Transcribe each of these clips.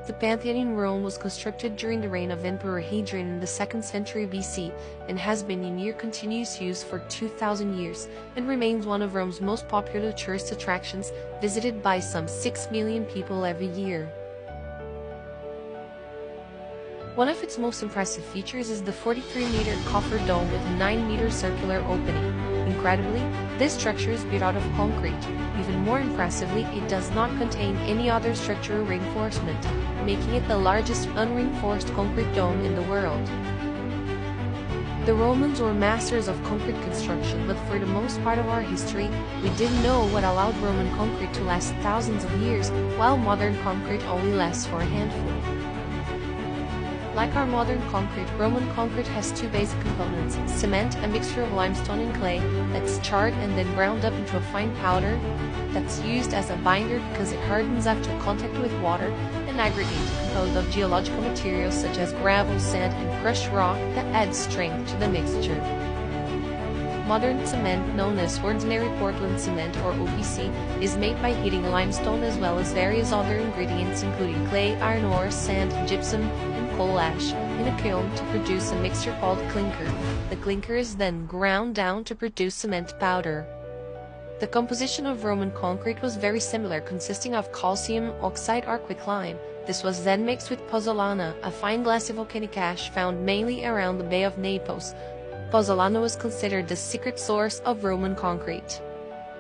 The Pantheon in Rome was constructed during the reign of Emperor Hadrian in the 2nd century BC and has been in near continuous use for 2,000 years and remains one of Rome's most popular tourist attractions, visited by some 6 million people every year. One of its most impressive features is the 43-meter coffer dome with a 9-meter circular opening. Incredibly, this structure is built out of concrete. Even more impressively, it does not contain any other structural reinforcement, making it the largest unreinforced concrete dome in the world. The Romans were masters of concrete construction, but for the most part of our history, we didn't know what allowed Roman concrete to last thousands of years, while modern concrete only lasts for a handful. Like our modern concrete, Roman concrete has two basic components: cement, a mixture of limestone and clay that's charred and then ground up into a fine powder that's used as a binder because it hardens after contact with water, and aggregate, composed of geological materials such as gravel, sand, and crushed rock that adds strength to the mixture. Modern cement, known as ordinary Portland cement or OPC, is made by heating limestone as well as various other ingredients including clay, iron ore, sand, gypsum, and coal ash in a kiln to produce a mixture called clinker. The clinker is then ground down to produce cement powder. The composition of Roman concrete was very similar, consisting of calcium oxide or quicklime. This was then mixed with pozzolana, a fine glassy volcanic ash found mainly around the Bay of Naples. Pozzolana was considered the secret source of Roman concrete.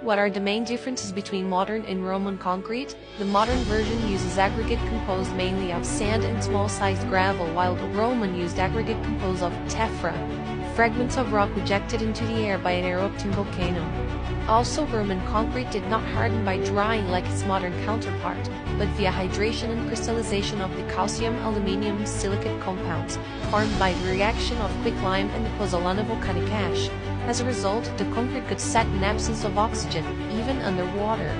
What are the main differences between modern and Roman concrete? The modern version uses aggregate composed mainly of sand and small-sized gravel, while the Roman used aggregate composed of tephra, fragments of rock ejected into the air by an erupting volcano. Also, Roman concrete did not harden by drying like its modern counterpart, but via hydration and crystallization of the calcium aluminium silicate compounds formed by the reaction of quicklime and the pozzolana volcanic ash. As a result, the concrete could set in absence of oxygen, even underwater.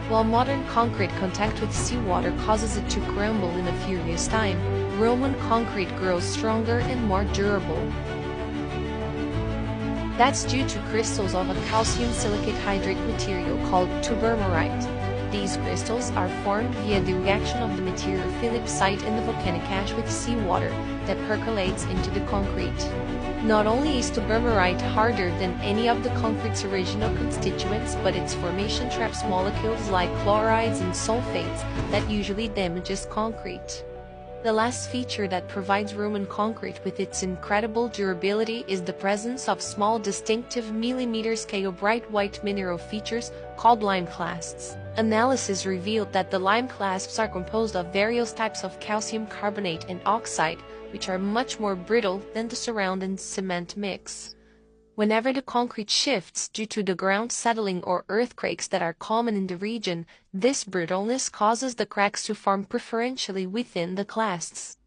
While modern concrete contact with seawater causes it to crumble in a furious time, Roman concrete grows stronger and more durable. That's due to crystals of a calcium silicate hydrate material called tubermarite. These crystals are formed via the reaction of the material philipsite in the volcanic ash with seawater that percolates into the concrete. Not only is tubermarite harder than any of the concrete's original constituents, but its formation traps molecules like chlorides and sulfates that usually damages concrete. The last feature that provides Roman concrete with its incredible durability is the presence of small distinctive millimeter-scale bright white mineral features called lime clasts. Analysis revealed that the lime clasps are composed of various types of calcium carbonate and oxide, which are much more brittle than the surrounding cement mix. Whenever the concrete shifts due to the ground settling or earthquakes that are common in the region, this brittleness causes the cracks to form preferentially within the clasts.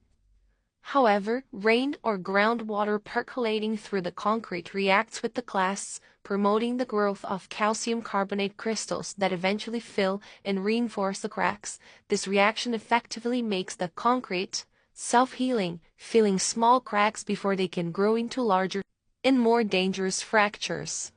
However, rain or groundwater percolating through the concrete reacts with the clasts, promoting the growth of calcium carbonate crystals that eventually fill and reinforce the cracks. This reaction effectively makes the concrete self-healing, filling small cracks before they can grow into larger and more dangerous fractures.